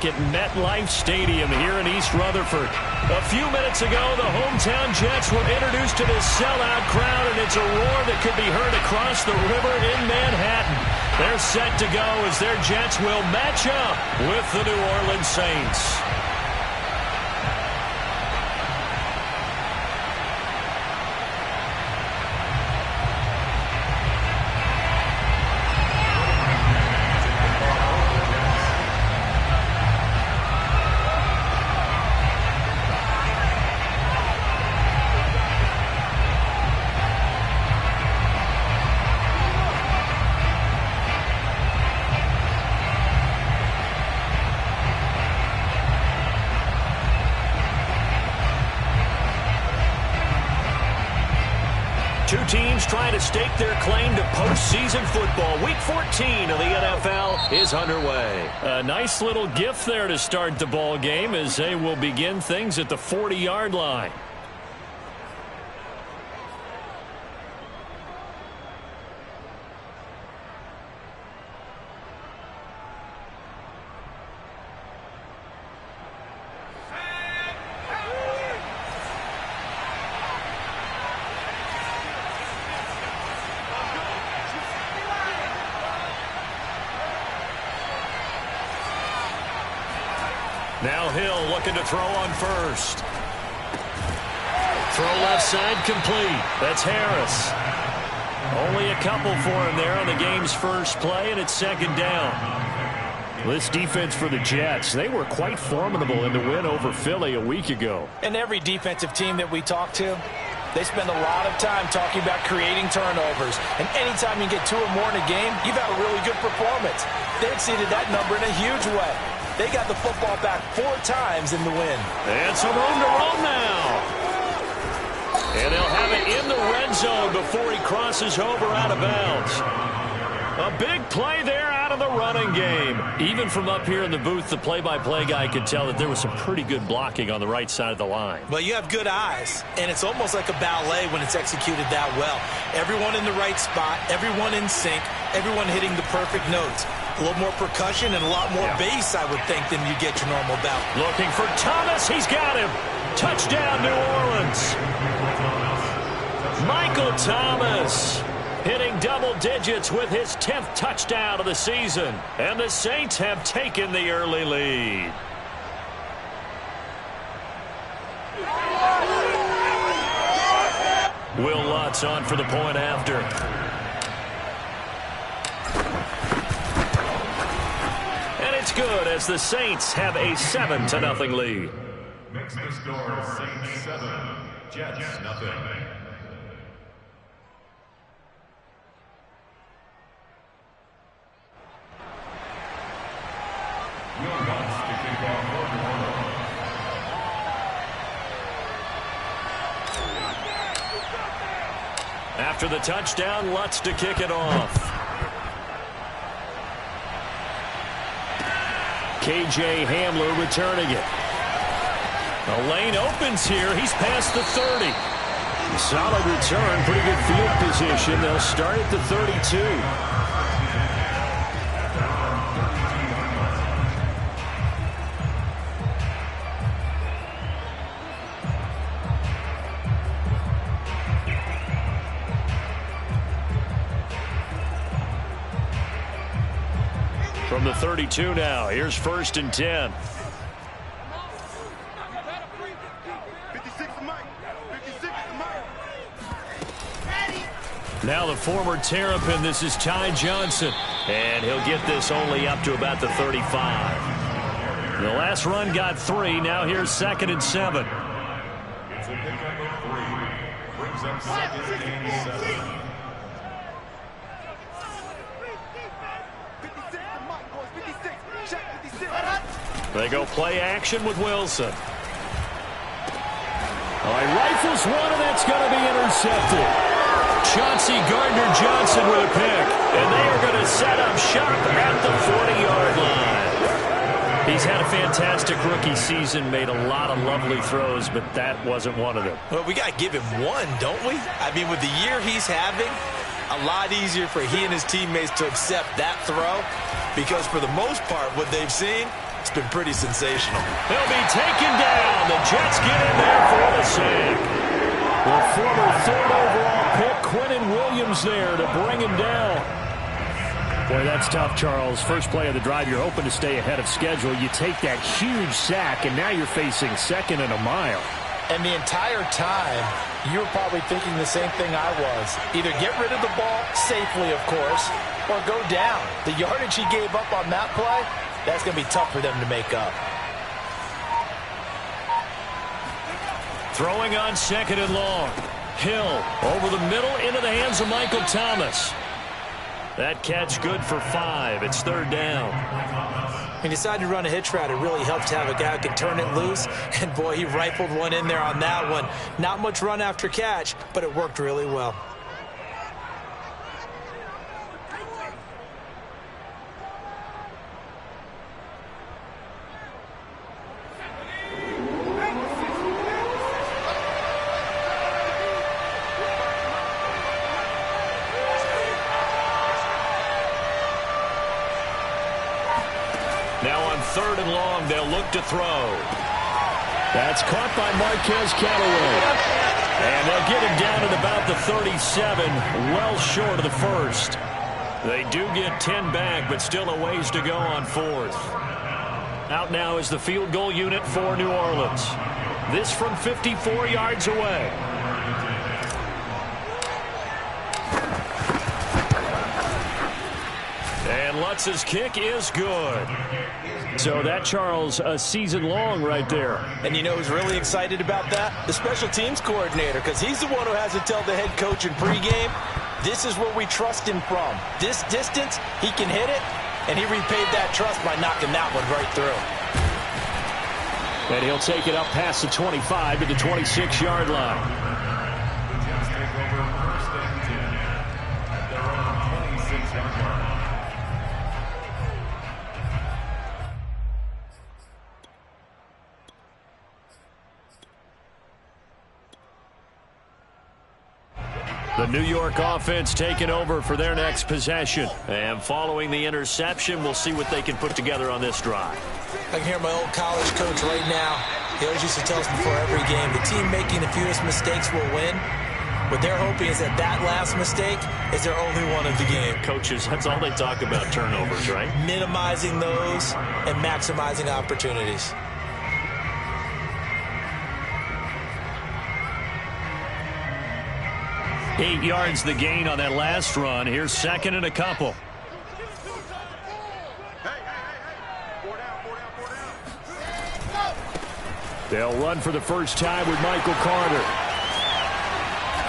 back at MetLife Stadium here in East Rutherford. A few minutes ago, the hometown Jets were introduced to this sellout crowd, and it's a roar that could be heard across the river in Manhattan. They're set to go as their Jets will match up with the New Orleans Saints. Two teams trying to stake their claim to postseason football. Week 14 of the NFL is underway. A nice little gift there to start the ball game as they will begin things at the 40-yard line. Now Hill looking to throw on first. Throw left side complete. That's Harris. Only a couple for him there on the game's first play, and it's second down. This defense for the Jets, they were quite formidable in the win over Philly a week ago. And every defensive team that we talk to, they spend a lot of time talking about creating turnovers. And anytime you get 2 or more in a game, you've had a really good performance. They exceeded that number in a huge way. They got the football back 4 times in the win. And some room to roam now. And they'll have it in the red zone before he crosses over out of bounds. A big play there out of the running game. Even from up here in the booth, the play-by-play guy could tell that there was some pretty good blocking on the right side of the line. Well, you have good eyes, and it's almost like a ballet when it's executed that well. Everyone in the right spot, everyone in sync, everyone hitting the perfect notes. A little more percussion and a lot more bass, I would think, than you get your normal bout. Looking for Thomas. He's got him. Touchdown, New Orleans. Michael Thomas hitting double digits with his 10th touchdown of the season. And the Saints have taken the early lead. Will Lutz on for the point after. And it's good as the Saints have a 7-0 lead. Next to score, Saints 7, Jets 0. After the touchdown, Lutz to kick it off. KJ Hamler returning it. The lane opens here. He's past the 30. Solid return. Pretty good field position. They'll start at the 32. From the 32 now, here's 1st and 10. Now the former Terrapin, this is Ty Johnson. And he'll get this only up to about the 35. The last run got 3, now here's 2nd and 7. It's a pickup of 3. Brings up 2nd and 7. They go play action with Wilson. Oh, he rifles one, and that's going to be intercepted. Chauncey Gardner-Johnson with a pick. And they are going to set up shop at the 40-yard line. He's had a fantastic rookie season, made a lot of lovely throws, but that wasn't one of them. Well, we got to give him one, don't we? I mean, with the year he's having, a lot easier for he and his teammates to accept that throw because for the most part, what they've seen, It's been pretty sensational. He'll be taken down. The Jets get in there for the sack. The former 3rd overall pick, Quinnen Williams, there to bring him down. Boy, that's tough, Charles. First play of the drive, you're hoping to stay ahead of schedule. You take that huge sack, and now you're facing 2nd and a mile. And the entire time, you were probably thinking the same thing I was. Either get rid of the ball, safely, of course, or go down. The yardage he gave up on that play, that's going to be tough for them to make up. Throwing on 2nd and long. Hill over the middle into the hands of Michael Thomas. That catch good for 5. It's 3rd down. He decided to run a hitch route. It really helps to have a guy who can turn it loose. And, boy, he rifled one in there on that one. Not much run after catch, but it worked really well. Now on 3rd and long, they'll look to throw. That's caught by Marquez Callaway. And they'll get him down at about the 37, well short of the 1st. They do get 10 back, but still a ways to go on 4th. Out now is the field goal unit for New Orleans. This from 54 yards away. And Lutz's kick is good. So that, Charles, a season long right there. And you know who's really excited about that? The special teams coordinator, because he's the one who has to tell the head coach in pregame, this is where we trust him from. This distance, he can hit it, and he repaid that trust by knocking that one right through. And he'll take it up past the 25 to the 26-yard line. The Jets take over 1st and 10 at their own 26-yard line. The New York offense taking over for their next possession. And following the interception, we'll see what they can put together on this drive. I can hear my old college coach right now. He always used to tell us before every game, the team making the fewest mistakes will win. What they're hoping is that that last mistake is their only one of the game. Coaches, that's all they talk about, turnovers, right? Minimizing those and maximizing opportunities. Eight yards the gain on that last run. Here's 2nd and a couple. They'll run for the first time with Michael Carter.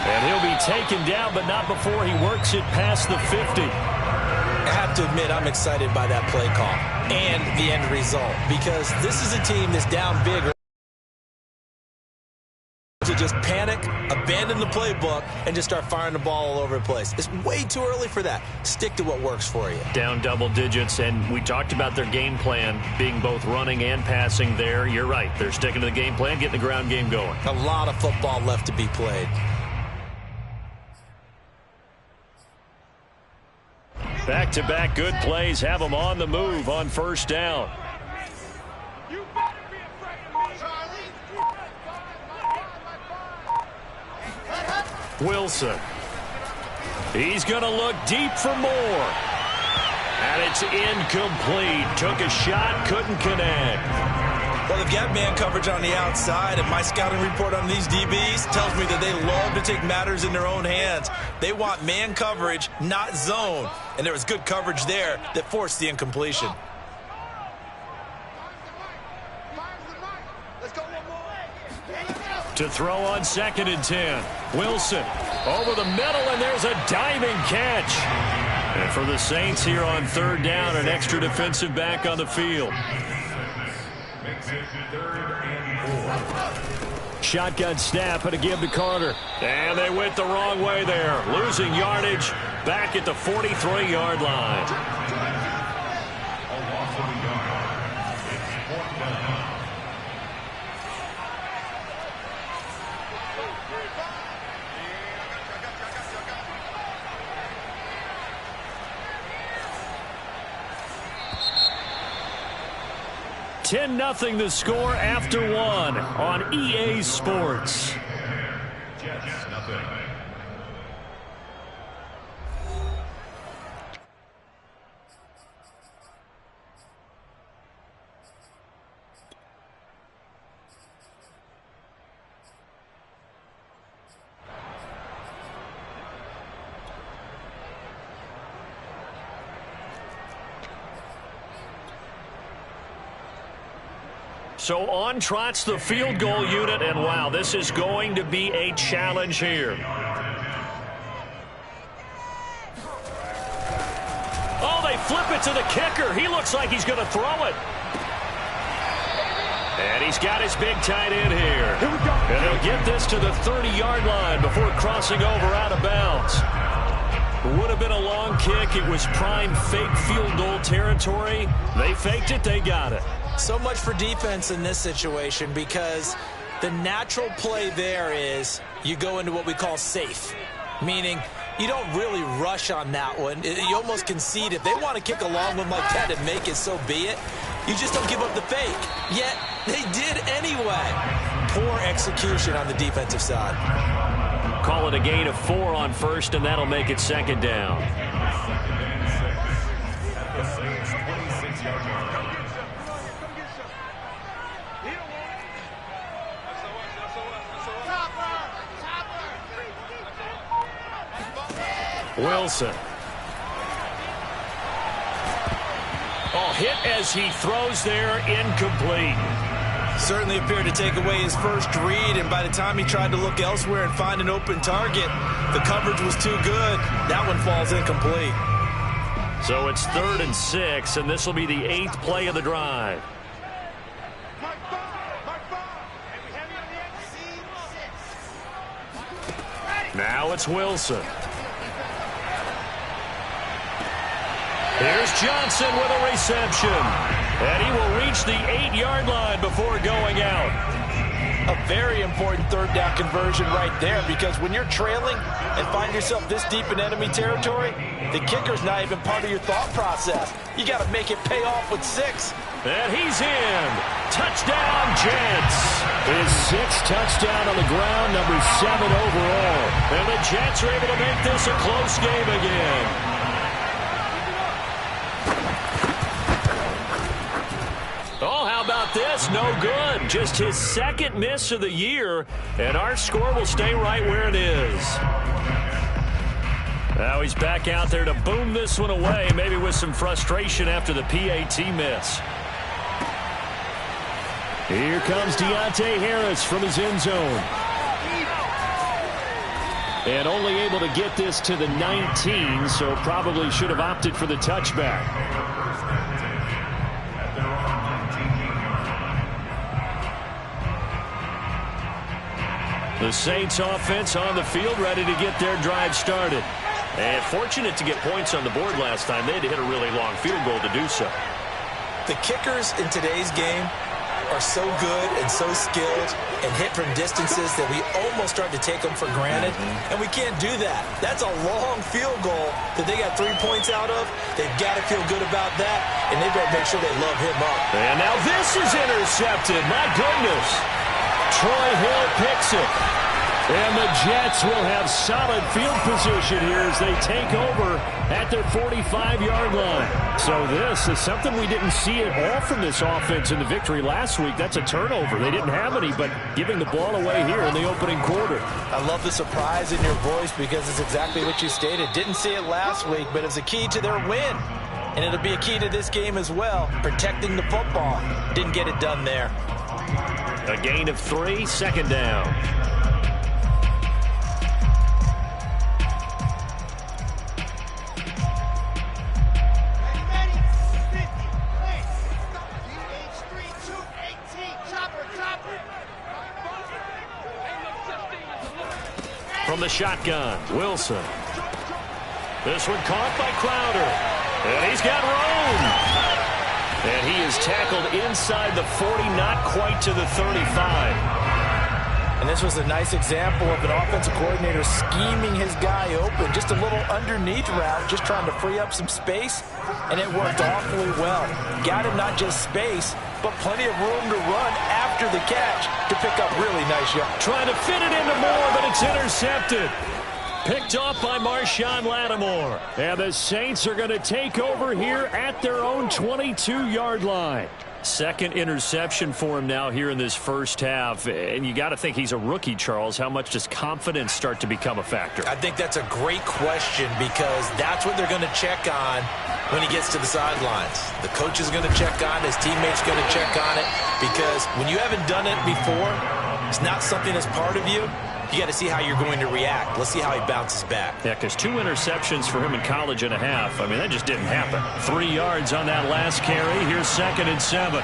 And he'll be taken down, but not before he works it past the 50. I have to admit, I'm excited by that play call and the end result, because this is a team that's down big. To just panic, abandon the playbook, and just start firing the ball all over the place. It's way too early for that. Stick to what works for you. Down double digits, and we talked about their game plan being both running and passing there. You're right. They're sticking to the game plan, getting the ground game going. A lot of football left to be played. Back-to-back good plays have them on the move on 1st down. Wilson. He's going to look deep for more. And it's incomplete. Took a shot, couldn't connect. Well, they've got man coverage on the outside, and my scouting report on these DBs tells me that they love to take matters in their own hands. They want man coverage, not zone. And there was good coverage there that forced the incompletion. To throw on 2nd and 10. Wilson over the middle, and there's a diving catch. And for the Saints here on 3rd down, an extra defensive back on the field. Makes it 3rd and 4. Shotgun snap and a give to Carter. And they went the wrong way there. Losing yardage back at the 43-yard line. A loss of a yard. It's 4th down. 10-0 the score after one on EA Sports. Jets, nothing. So on trots the field goal unit, and wow, this is going to be a challenge here. Oh, they flip it to the kicker. He looks like he's going to throw it. And he's got his big tight end here. And he'll get this to the 30-yard line before crossing over out of bounds. Would have been a long kick. It was prime fake field goal territory. They faked it. They got it. So much for defense in this situation, because the natural play there is you go into what we call safe, meaning you don't really rush on that one. You almost concede. If they want to kick a long one like that and make it, so be it. You just don't give up the fake. Yet they did anyway. Poor execution on the defensive side. Call it a gain of 4 on first, and that'll make it second down. Second and 6 at the Saints' 26-yard line. Wilson. Oh, hit as he throws there, incomplete. Certainly appeared to take away his first read, and by the time he tried to look elsewhere and find an open target, the coverage was too good. That one falls incomplete. So it's 3rd and 6, and this will be the 8th play of the drive. Now it's Wilson. Here's Johnson with a reception. And he will reach the 8-yard line before going out. A very important third down conversion right there, because when you're trailing and find yourself this deep in enemy territory, the kicker's not even part of your thought process. You got to make it pay off with 6. And he's in. Touchdown, Jets. His 6th touchdown on the ground, number 7 overall. And the Jets are able to make this a close game again. Oh, how about this? No good. Just his 2nd miss of the year, and our score will stay right where it is. Now he's back out there to boom this one away, maybe with some frustration after the PAT miss. Here comes Deontay Harris from his end zone. And only able to get this to the 19, so probably should have opted for the touchback. The Saints offense on the field, ready to get their drive started. And fortunate to get points on the board last time. They had to hit a really long field goal to do so. The kickers in today's game are so good and so skilled and hit from distances that we almost start to take them for granted, and we can't do that. That's a long field goal that they got 3 points out of. They've got to feel good about that, and they better make sure they love him up. And now this is intercepted. My goodness. Troy Hill picks it. And the Jets will have solid field position here as they take over at their 45-yard line. So this is something we didn't see at all from this offense in the victory last week. That's a turnover. They didn't have any, but giving the ball away here in the opening quarter. I love the surprise in your voice, because it's exactly what you stated. Didn't see it last week, but it's a key to their win. And it'll be a key to this game as well, protecting the football. Didn't get it done there. A gain of 3, second down. From the shotgun, Wilson. This one caught by Crowder. And he's got room. And he is tackled inside the 40, not quite to the 35. And this was a nice example of an offensive coordinator scheming his guy open. Just a little underneath route, just trying to free up some space. And it worked awfully well. Got him not just space, but plenty of room to run after the catch to pick up really nice yards. Trying to fit it into Moore, but it's intercepted. Picked off by Marshawn Lattimore. And the Saints are going to take over here at their own 22-yard line. Second interception for him now here in this first half. And you got to think he's a rookie, Charles. How much does confidence start to become a factor? I think that's a great question because that's what they're going to check on when he gets to the sidelines. The coach is going to check on it. His teammates going to check on it because when you haven't done it before, it's not something that's part of you. You got to see how you're going to react. Let's see how he bounces back. Yeah, because 2 interceptions for him in college and a half. I mean, that just didn't happen. 3 yards on that last carry. Here's 2nd and 7.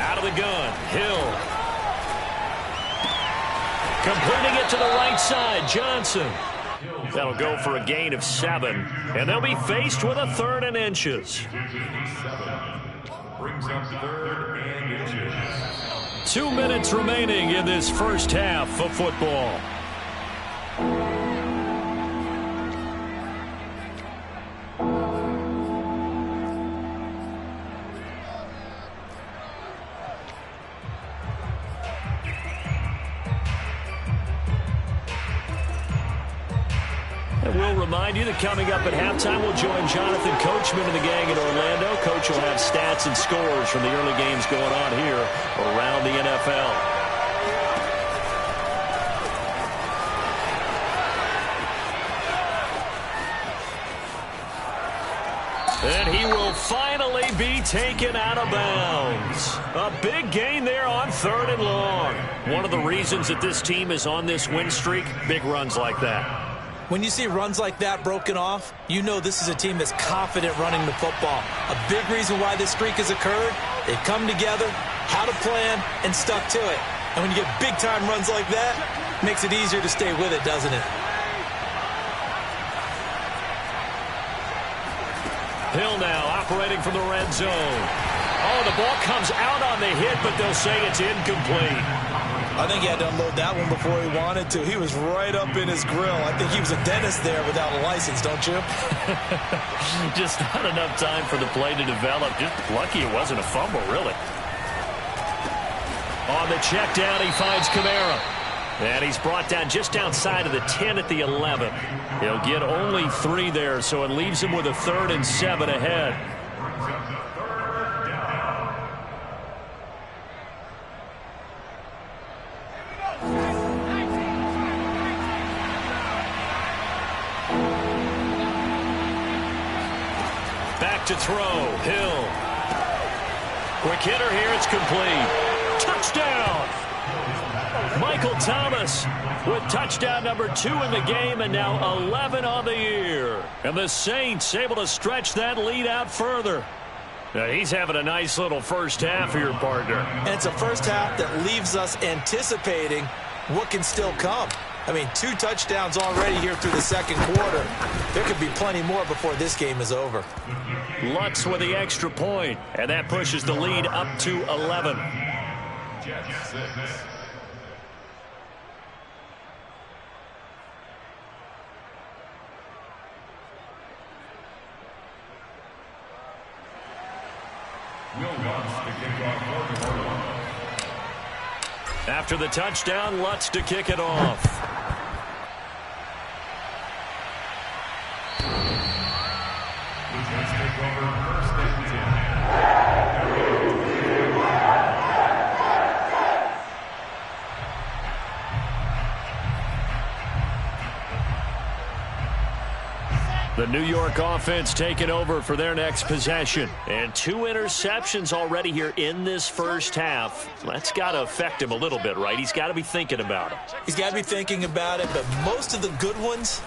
Out of the gun. Hill. Completing it to the right side. Johnson. That'll go for a gain of 7. And they'll be faced with a 3rd and inches. Brings up 3rd and inches. 2 minutes remaining in this first half of football. And we'll remind you that coming up at halftime, we'll join Jonathan Coachman and the gang in Orlando. Coach will have stats and scores from the early games going on here around the NFL. And he will finally be taken out of bounds. A big gain there on 3rd and long. One of the reasons that this team is on this win streak, big runs like that. When you see runs like that broken off, you know this is a team that's confident running the football. A big reason why this streak has occurred, they've come together, had a plan, and stuck to it. And when you get big-time runs like that, it makes it easier to stay with it, doesn't it? Hill now operating from the red zone. Oh, the ball comes out on the hit, but they'll say it's incomplete. I think he had to unload that one before he wanted to. He was right up in his grill. I think he was a dentist there without a license, don't you? Just not enough time for the play to develop. Just lucky it wasn't a fumble, really. On the check down, he finds Kamara. And he's brought down just outside of the 10 at the 11. He'll get only 3 there, so it leaves him with a 3rd and 7 ahead. Back to throw. Hill. Quick hitter here. It's complete. Touchdown. Michael Thomas with touchdown number 2 in the game and now 11 on the year. And the Saints able to stretch that lead out further. Now he's having a nice little first half here, partner. And it's a first half that leaves us anticipating what can still come. I mean, 2 touchdowns already here through the second quarter. There could be plenty more before this game is over. Lutz with the extra point, and that pushes the lead up to 11. Jets 6. After the touchdown, Lutz to kick it off. The Jets take over 1st and 10. The New York offense taking over for their next possession. And 2 interceptions already here in this first half. That's got to affect him a little bit, right? He's got to be thinking about it. He's got to be thinking about it, but most of the good ones,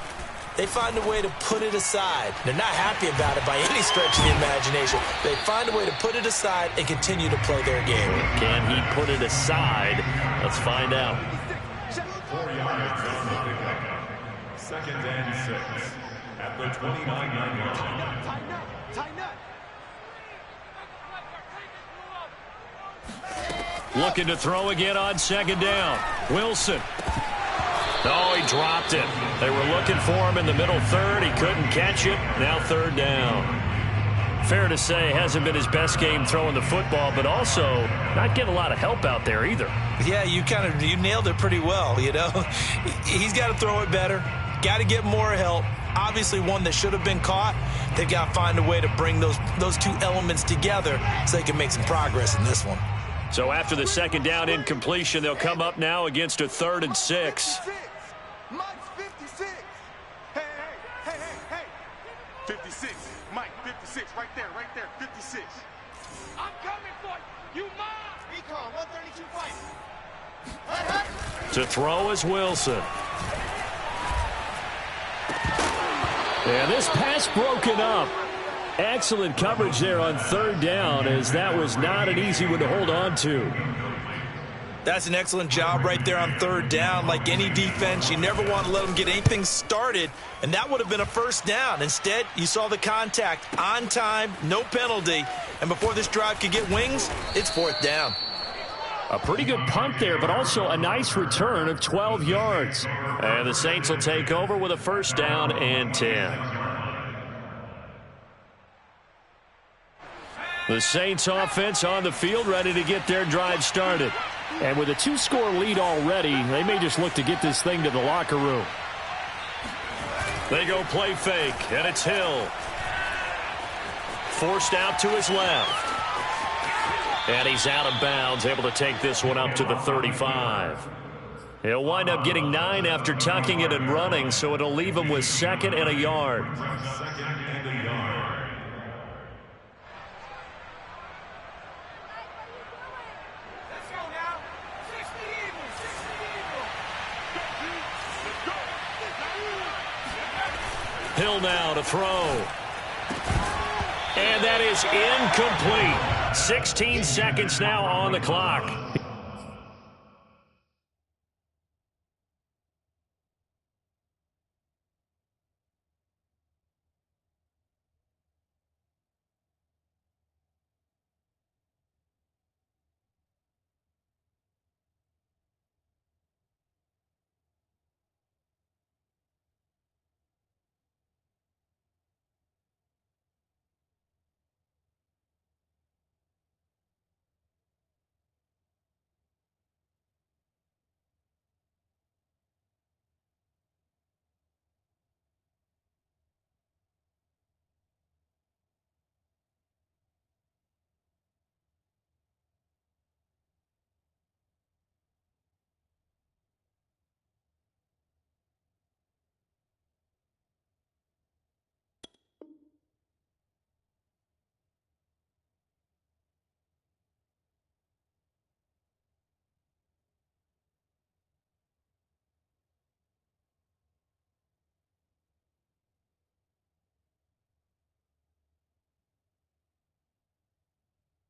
they find a way to put it aside. They're not happy about it by any stretch of the imagination. They find a way to put it aside and continue to play their game. Can he put it aside? Let's find out. 4 yards on the pickup. 2nd and 6 at the 29-yard line. Looking to throw again on 2nd down. Wilson. Oh, he dropped it. They were looking for him in the middle 3rd. He couldn't catch it. Now 3rd down. fair to say hasn't been his best game throwing the football, but also not getting a lot of help out there either. Yeah, you nailed it pretty well, you know. He's got to throw it better, got to get more help. Obviously one that should have been caught. They've got to find a way to bring those two elements together so they can make some progress in this one. So after the second down incompletion, they'll come up now against a 3rd and 6. Mike 56. Hey. 56. Mike 56. Right there. 56. I'm coming for you. You mom. Recon 132 fight. To throw is Wilson. And this pass broken up. Excellent coverage there on 3rd down, as that was not an easy one to hold on to. That's an excellent job right there on 3rd down. Like any defense, you never want to let them get anything started, and that would have been a 1st down. Instead, you saw the contact on time, no penalty, and before this drive could get wings, it's 4th down. A pretty good punt there, but also a nice return of 12 yards. And the Saints will take over with a 1st down and 10. The Saints offense on the field, ready to get their drive started. And with a 2-score lead already, they may just look to get this thing to the locker room. They go play fake, and it's Hill. Forced out to his left. And he's out of bounds, able to take this one up to the 35. He'll wind up getting 9 after tucking it and running, so it'll leave him with 2nd and a yard. Hill now to throw. And that is incomplete. 16 seconds now on the clock.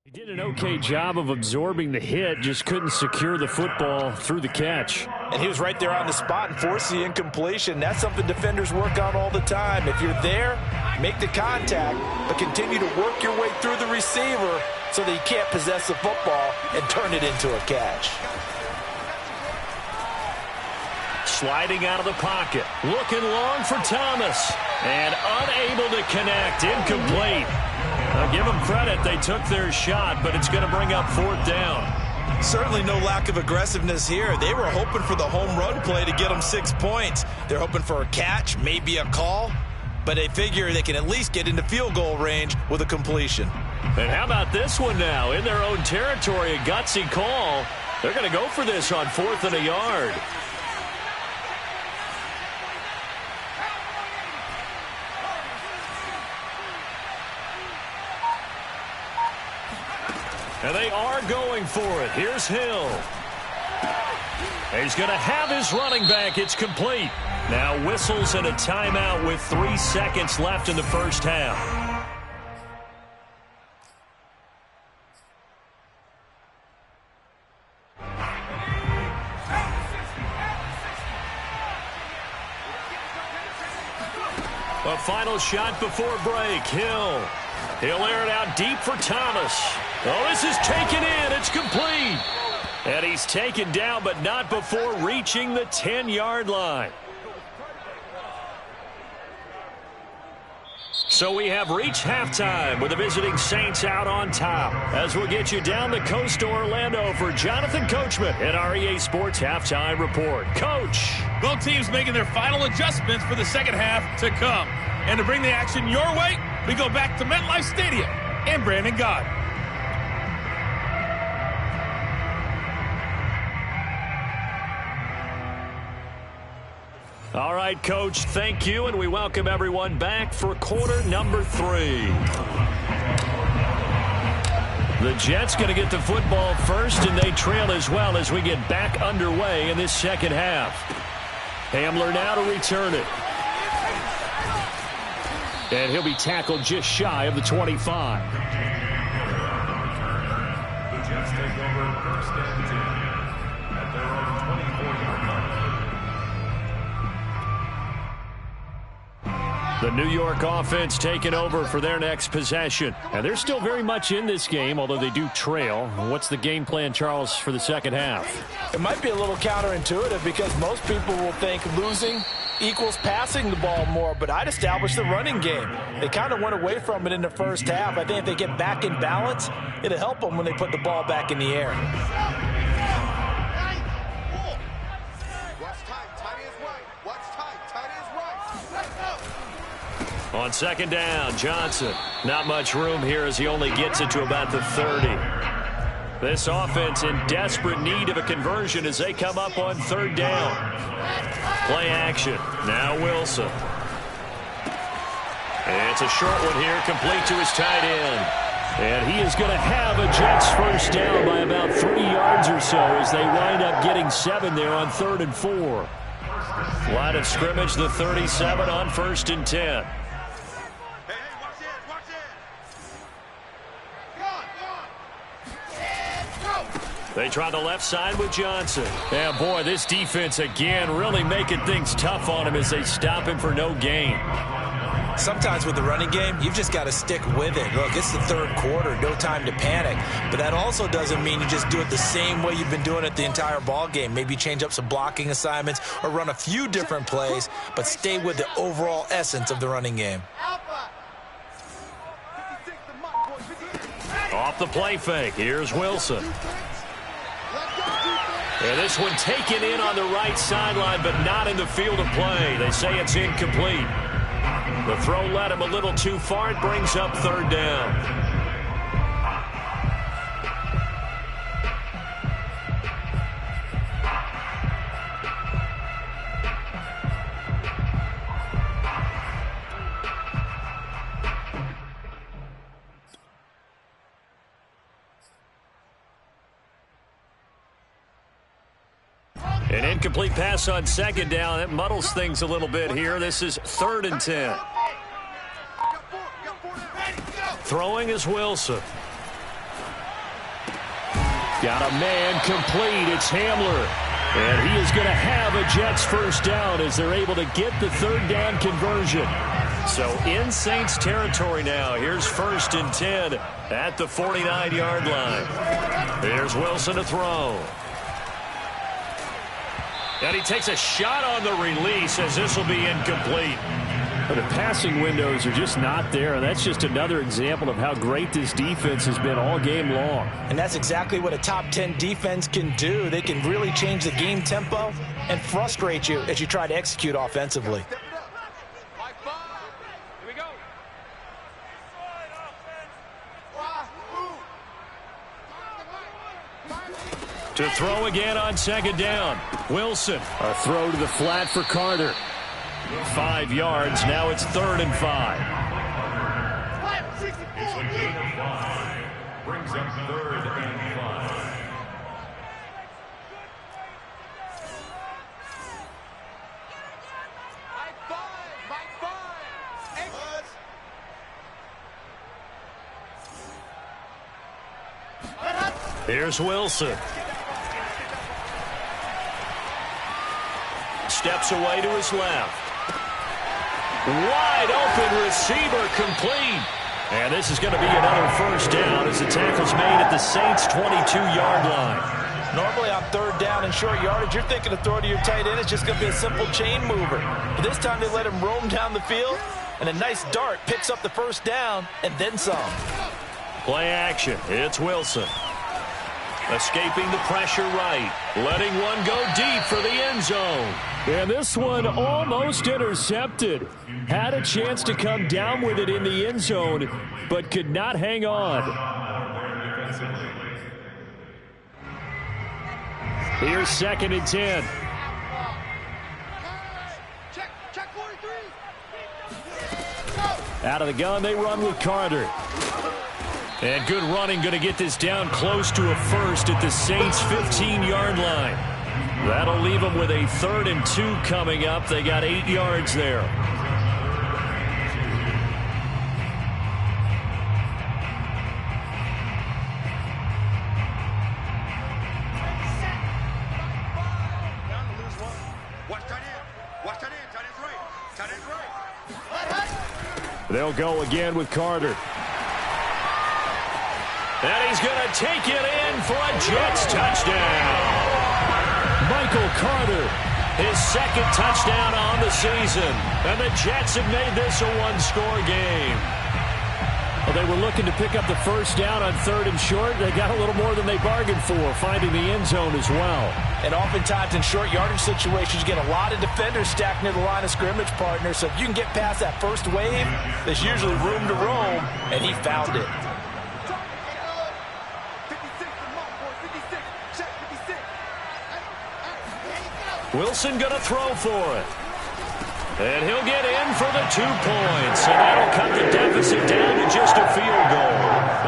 He did an okay job of absorbing the hit, just couldn't secure the football through the catch. And he was right there on the spot and forced the incompletion. That's something defenders work on all the time. If you're there, make the contact, but continue to work your way through the receiver so that you can't possess the football and turn it into a catch. Sliding out of the pocket. Looking long for Thomas. And unable to connect. Incomplete. Now give them credit. They took their shot, but it's going to bring up 4th down. Certainly no lack of aggressiveness here. They were hoping for the home run play to get them 6 points. They're hoping for a catch, maybe a call, but they figure they can at least get into field goal range with a completion. And how about this one now? In their own territory, a gutsy call. They're going to go for this on 4th and a yard. And they are going for it. Here's Hill. He's going to have his running back. It's complete. Now whistles and a timeout with 3 seconds left in the first half. A final shot before break. Hill. He'll air it out deep for Thomas. Oh, this is taken in. It's complete. And he's taken down, but not before reaching the 10-yard line. So we have reached halftime with the visiting Saints out on top. As we'll get you down the coast to Orlando for Jonathan Coachman at our EA Sports Halftime Report. Coach. Both teams making their final adjustments for the second half to come. And to bring the action your way, we go back to MetLife Stadium and Brandon Gaudin. All right, Coach, thank you, and we welcome everyone back for quarter number 3. The Jets going to get the football first, and they trail as well as we get back underway in this second half. Hamler now to return it. And he'll be tackled just shy of the 25. The Jets take over first and 10 at their own 24-yard line. The New York offense taking over for their next possession. And they're still very much in this game, although they do trail. What's the game plan, Charles, for the second half? It might be a little counterintuitive because most people will think losing equals passing the ball more, but I'd establish the running game. They kind of went away from it in the first half. I think if they get back in balance, it'll help them when they put the ball back in the air. On second down, Johnson. Not much room here as he only gets it to about the 30. This offense in desperate need of a conversion as they come up on third down. Play action. Now Wilson. And it's a short one here, complete to his tight end. And he is going to have a Jets first down by about 3 yards or so as they wind up getting 7 there on 3rd and 4. Line of scrimmage, the 37 on 1st and 10. They try the left side with Johnson. And boy, this defense again really making things tough on him as they stop him for no gain. Sometimes with the running game, you've just got to stick with it. Look, it's the third quarter, no time to panic. But that also doesn't mean you just do it the same way you've been doing it the entire ball game. Maybe change up some blocking assignments or run a few different plays, but stay with the overall essence of the running game. Off the play fake, here's Wilson. And this one taken in on the right sideline, but not in the field of play. They say it's incomplete. The throw led him a little too far. It brings up third down. An incomplete pass on second down. It muddles things a little bit here. This is 3rd and 10. Throwing is Wilson. Got a man complete. It's Hamler. And he is going to have a Jets first down as they're able to get the third down conversion. So in Saints territory now. Here's 1st and 10 at the 49-yard line. Here's Wilson to throw. And he takes a shot on the release as this will be incomplete. But the passing windows are just not there, and that's just another example of how great this defense has been all game long. And that's exactly what a top 10 defense can do. They can really change the game tempo and frustrate you as you try to execute offensively. To throw again on second down. Wilson. A throw to the flat for Carter. 5 yards. Now it's 3rd and 5. It's a gain of 5. Brings up 3rd and 5. Here's Wilson. Steps away to his left. Wide open receiver complete. And this is going to be another first down as the tackle's made at the Saints' 22-yard line. Normally on third down and short yardage, you're thinking to throw to your tight end. It's just going to be a simple chain mover. But this time they let him roam down the field, And a nice dart picks up the first down and then some. Play action. It's Wilson. Escaping the pressure right. Letting one go deep for the end zone. And this one almost intercepted. Had a chance to come down with it in the end zone, but could not hang on. Here's 2nd and 10. Out of the gun, they run with Carter. And good running, going to get this down close to a first at the Saints' 15-yard line. That'll leave them with a 3rd and 2 coming up. They got 8 yards there. They'll go again with Carter. And he's going to take it in for a Jets touchdown. Michael Carter, his 2nd touchdown on the season. And the Jets have made this a one-score game. Well, they were looking to pick up the first down on 3rd and short. They got a little more than they bargained for, finding the end zone as well. And oftentimes in short yardage situations, you get a lot of defenders stacked near the line of scrimmage, partner. So if you can get past that first wave, there's usually room to roam, and he found it. Wilson going to throw for it. And he'll get in for the 2 points. And that'll cut the deficit down to just a field goal.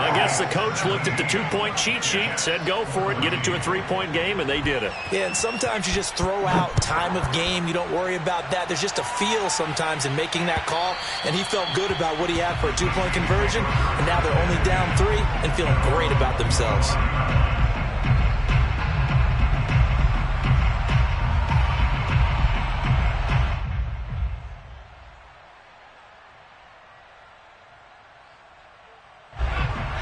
I guess the coach looked at the 2-point cheat sheet, said go for it, get it to a 3-point game, and they did it. Yeah, and sometimes you just throw out time of game. You don't worry about that. There's just a feel sometimes in making that call. And he felt good about what he had for a 2-point conversion. And now they're only down 3 and feeling great about themselves.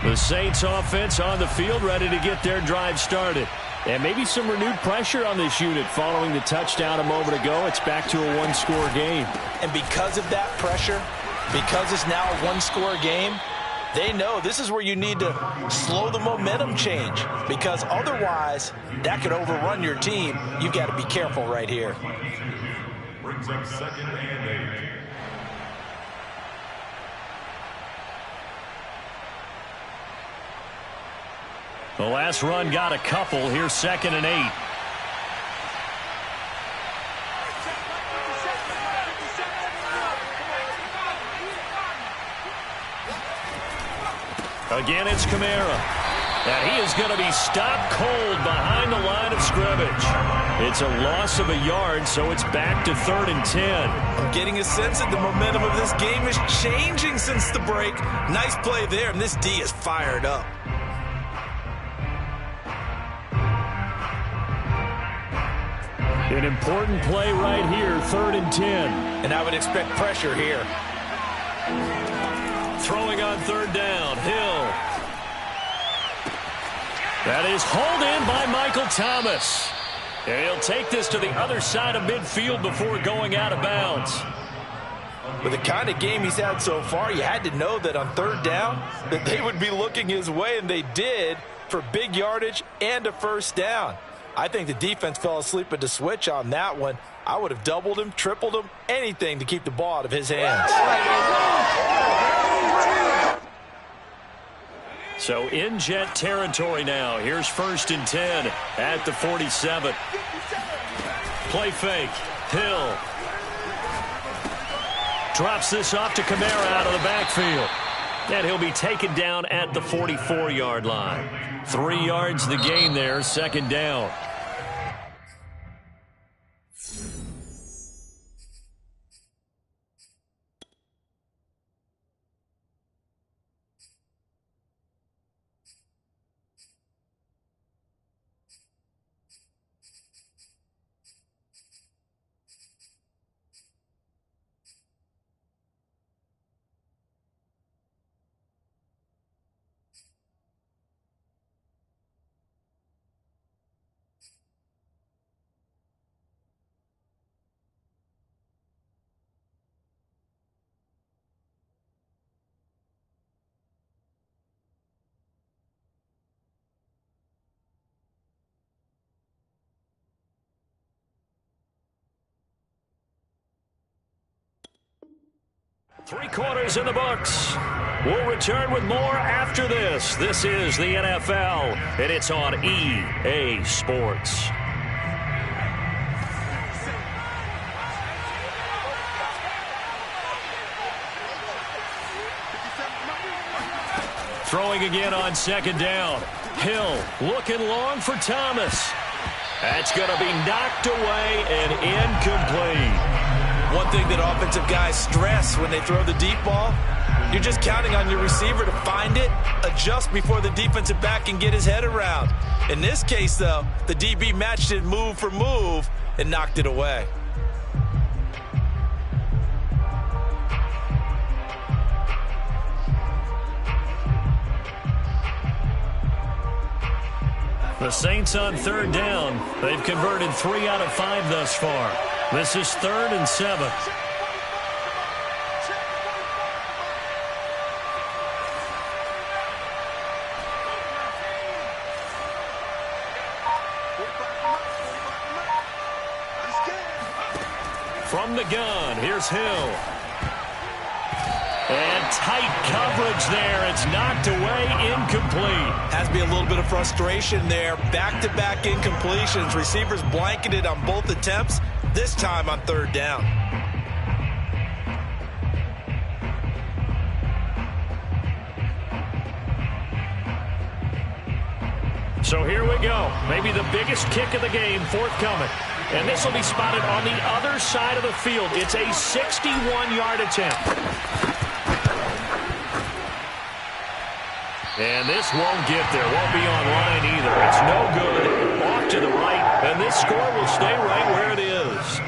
The Saints offense on the field ready to get their drive started. And maybe some renewed pressure on this unit following the touchdown a moment ago. It's back to a one-score game. And because of that pressure, because it's now a one-score game, they know this is where you need to slow the momentum change. Because otherwise, that could overrun your team. You've got to be careful right here. Brings up 2nd and 8. The last run got a couple. Here's 2nd and 8. Again, it's Kamara. And he is going to be stopped cold behind the line of scrimmage. It's a loss of a yard, so it's back to 3rd and 10. I'm getting a sense that the momentum of this game is changing since the break. Nice play there, and this D is fired up. An important play right here, 3rd and 10. And I would expect pressure here. Throwing on 3rd down, Hill. That is hauled in by Michael Thomas. And he'll take this to the other side of midfield before going out of bounds. With the kind of game he's had so far, you had to know that on 3rd down that they would be looking his way, and they did, for big yardage and a first down. I think the defense fell asleep at the switch on that one. I would have doubled him, tripled him, anything to keep the ball out of his hands. So in Jet territory now. Here's 1st and 10 at the 47. Play fake. Hill. Drops this off to Kamara out of the backfield. And he'll be taken down at the 44-yard line. 3 yards the gain there, 2nd down. 3 quarters in the books. We'll return with more after this. This is the NFL, and it's on EA Sports. Throwing again on 2nd down. Hill looking long for Thomas. That's going to be knocked away and incomplete. One thing that offensive guys stress when they throw the deep ball, you're just counting on your receiver to find it, adjust before the defensive back can get his head around. In this case, though, the DB matched it move for move and knocked it away. The Saints on 3rd down. They've converted 3 out of 5 thus far. This is 3rd and 7. From the gun, here's Hill. And tight coverage there. It's knocked away, incomplete. Has to be a little bit of frustration there. Back-to-back incompletions. Receivers blanketed on both attempts, this time on 3rd down. So here we go. Maybe the biggest kick of the game forthcoming. And this will be spotted on the other side of the field. It's a 61-yard attempt. And this won't get there. Won't be online either. It's no good. Off to the right. And this score will stay right where it is.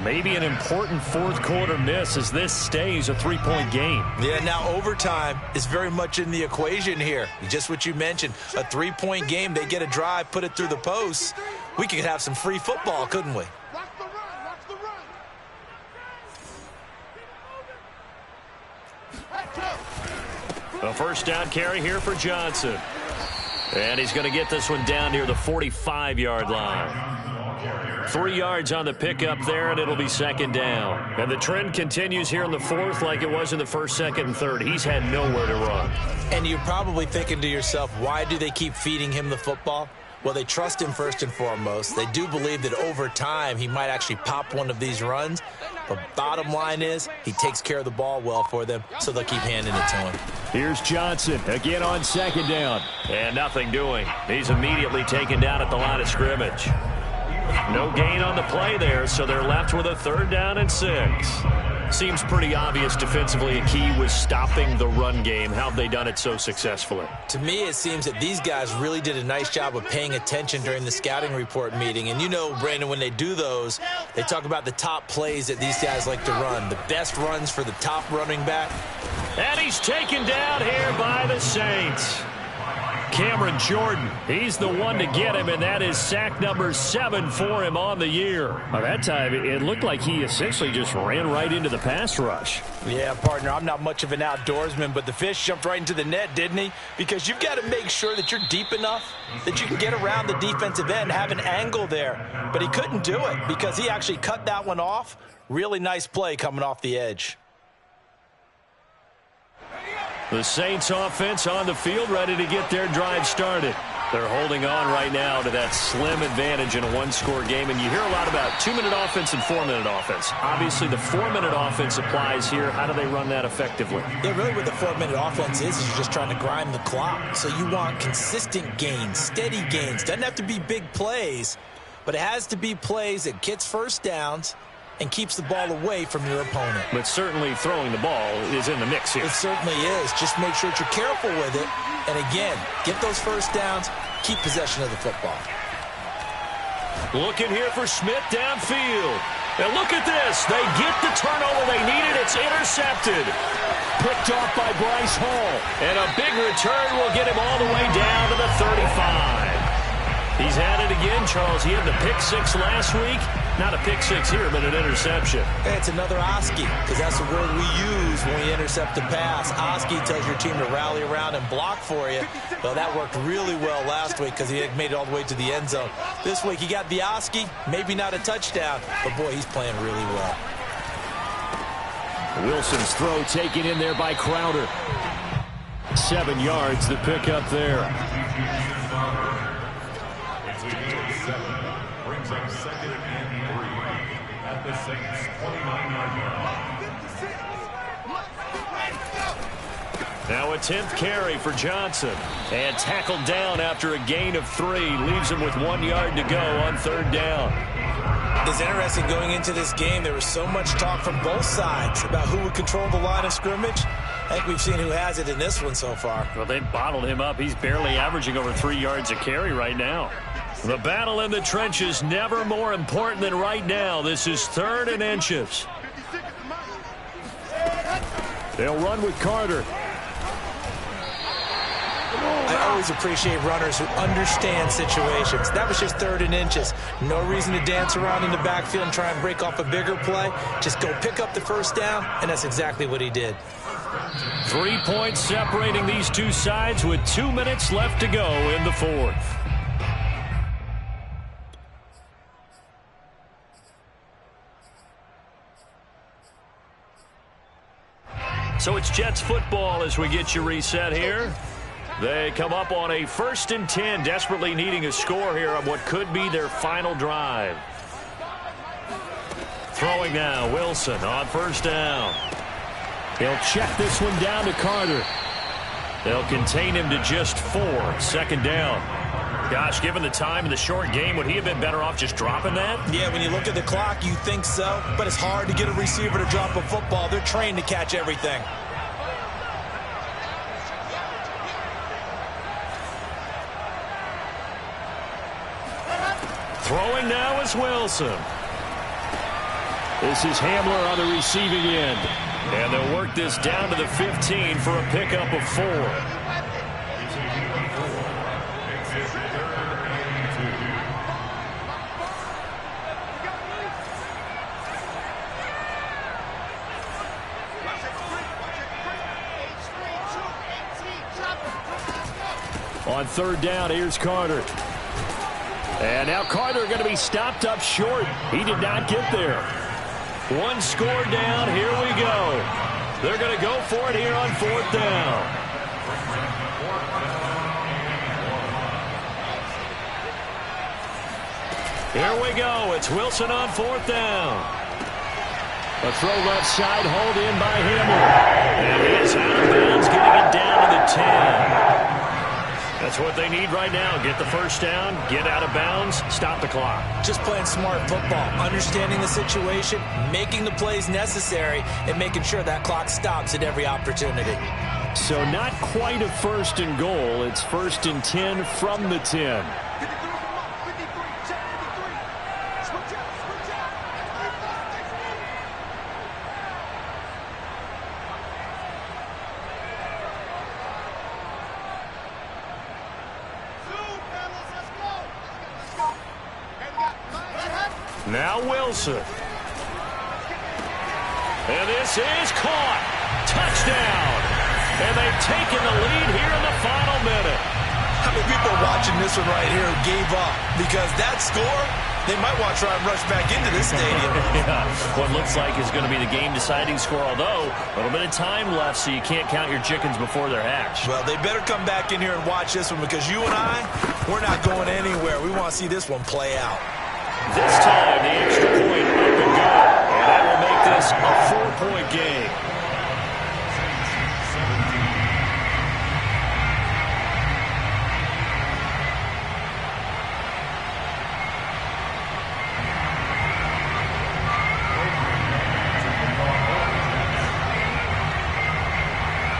Maybe an important 4th quarter miss as this stays a 3-point game. Yeah, now overtime is very much in the equation here. Just what you mentioned, a 3-point game. They get a drive, put it through the posts. We could have some free football, couldn't we? A 1st down carry here for Johnson. And he's going to get this one down near the 45-yard line. 3 yards on the pickup there, and it'll be 2nd down. And the trend continues here in the 4th like it was in the 1st, 2nd, and 3rd. He's had nowhere to run. And you're probably thinking to yourself, why do they keep feeding him the football? Well, they trust him first and foremost. They do believe that over time he might actually pop one of these runs. But bottom line is he takes care of the ball well for them, so they'll keep handing it to him. Here's Johnson again on 2nd down. And nothing doing. He's immediately taken down at the line of scrimmage. No gain on the play there, so they're left with a 3rd down and 6. Seems pretty obvious defensively a key was stopping the run game. How have they done it so successfully? To me, it seems that these guys really did a nice job of paying attention during the scouting report meeting. And you know, Brandon, when they do those, they talk about the top plays that these guys like to run. The best runs for the top running back. And he's taken down here by the Saints. Cameron Jordan, he's the one to get him, and that is sack number 7 for him on the year. By that time, it looked like he essentially just ran right into the pass rush. Yeah, partner, I'm not much of an outdoorsman, but the fish jumped right into the net, didn't he? Because you've got to make sure that you're deep enough that you can get around the defensive end, have an angle there. But he couldn't do it because he actually cut that one off. Really nice play coming off the edge. The Saints offense on the field, ready to get their drive started. They're holding on right now to that slim advantage in a 1-score game. And you hear a lot about 2-minute offense and 4-minute offense. Obviously, the 4-minute offense applies here. How do they run that effectively? Yeah, really what the 4-minute offense is you're just trying to grind the clock. So you want consistent gains, steady gains. Doesn't have to be big plays, but it has to be plays that gets 1st downs and keeps the ball away from your opponent. But certainly throwing the ball is in the mix here. It certainly is. Just make sure that you're careful with it. And again, get those 1st downs, keep possession of the football. Looking here for Smith downfield. And look at this. They get the turnover they needed. It's intercepted. Picked off by Bryce Hall. And a big return will get him all the way down to the 35. He's had it again, Charles. He had the pick 6 last week. Not a pick 6 here, but an interception. Hey, it's another Oski, because that's the word we use when we intercept a pass. Oski tells your team to rally around and block for you. Well, that worked really well last week because he had made it all the way to the end zone. This week, he got the Oski, maybe not a touchdown, but boy, he's playing really well. Wilson's throw taken in there by Crowder. 7 yards the pick up there. Brings up 2nd and 3 at the Saints' 29-yard line. Now a 10th carry for Johnson. And tackled down after a gain of 3. Leaves him with 1 yard to go on 3rd down. It's interesting going into this game. There was so much talk from both sides about who would control the line of scrimmage. I think we've seen who has it in this one so far. Well, they've bottled him up. He's barely averaging over 3 yards a carry right now. The battle in the trenches never more important than right now. This is 3rd and inches. They'll run with Carter. I always appreciate runners who understand situations. That was just 3rd and inches. No reason to dance around in the backfield and try and break off a bigger play. Just go pick up the 1st down, and that's exactly what he did. 3 points separating these two sides with 2 minutes left to go in the 4th. So it's Jets football as we get you reset here. They come up on a 1st and 10, desperately needing a score here on what could be their final drive. Throwing now, Wilson on 1st down. They'll check this one down to Carter. They'll contain him to just 4, 2nd down. Gosh, given the time in the short game, would he have been better off just dropping that? Yeah, when you look at the clock, you think so. But it's hard to get a receiver to drop a football. They're trained to catch everything. Throwing now is Wilson. This is Hamler on the receiving end. And they'll work this down to the 15 for a pickup of 4. On 3rd down, here's Carter. And now Carter going to be stopped up short. He did not get there. 1 score down. Here we go. They're going to go for it here on 4th down. Here we go. It's Wilson on 4th down. A throw left side, hauled in by Hamler. And he is out of bounds, getting it down to the 10. That's what they need right now. Get the 1st down, get out of bounds, stop the clock. Just playing smart football, understanding the situation, making the plays necessary, and making sure that clock stops at every opportunity. So not quite a 1st and goal. It's 1st and 10 from the 10. Now Wilson. And this is caught. Touchdown. And they've taken the lead here in the final minute. How many people are watching this one right here who gave up? Because that score, they might want to try and rush back into this stadium. Yeah, what looks like is going to be the game-deciding score, although a little bit of time left, so you can't count your chickens before they're hatched. Well, they better come back in here and watch this one, because you and I, we're not going anywhere. We want to see this one play out. This time, the extra point up and go. And that will make this a 4-point game.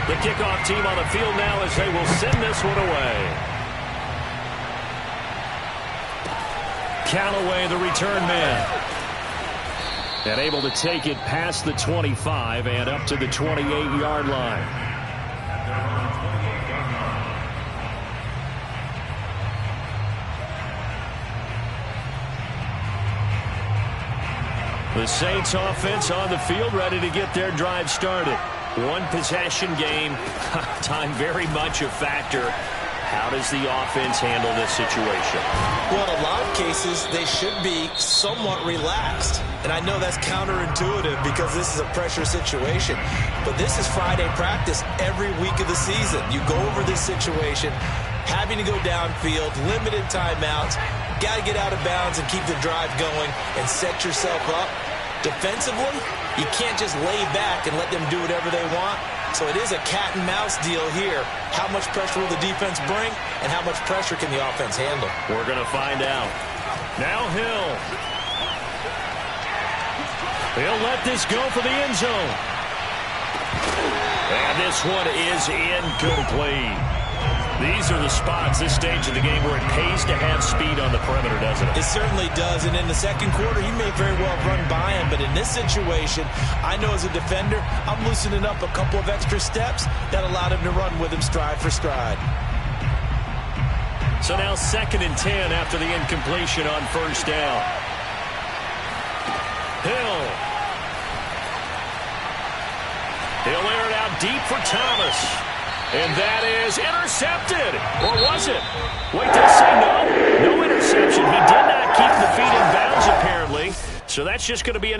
The kickoff team on the field now as they will send this one away. Callaway, the return man. And able to take it past the 25 and up to the 28-yard line. The Saints offense on the field ready to get their drive started. One possession game. Time very much a factor. How does the offense handle this situation? Well, in a lot of cases, they should be somewhat relaxed. And I know that's counterintuitive because this is a pressure situation. But this is Friday practice every week of the season. You go over this situation, having to go downfield, limited timeouts, got to get out of bounds and keep the drive going and set yourself up. Defensively, you can't just lay back and let them do whatever they want. So it is a cat and mouse deal here. How much pressure will the defense bring, and how much pressure can the offense handle? We're going to find out. Now Hill. He'll let this go for the end zone. And this one is incomplete. These are the spots, this stage of the game, where it pays to have speed on the perimeter, doesn't it? It certainly does, and in the second quarter, he may very well run by him, but in this situation, I know as a defender, I'm loosening up a couple of extra steps that allowed him to run with him stride for stride. So now 2nd and 10 after the incompletion on first down. Hill. He'll air it out deep for Thomas. And that is intercepted. Or was it? Wait, did I say no? No interception. He did not keep the feet in bounds, apparently. So that's just going to be an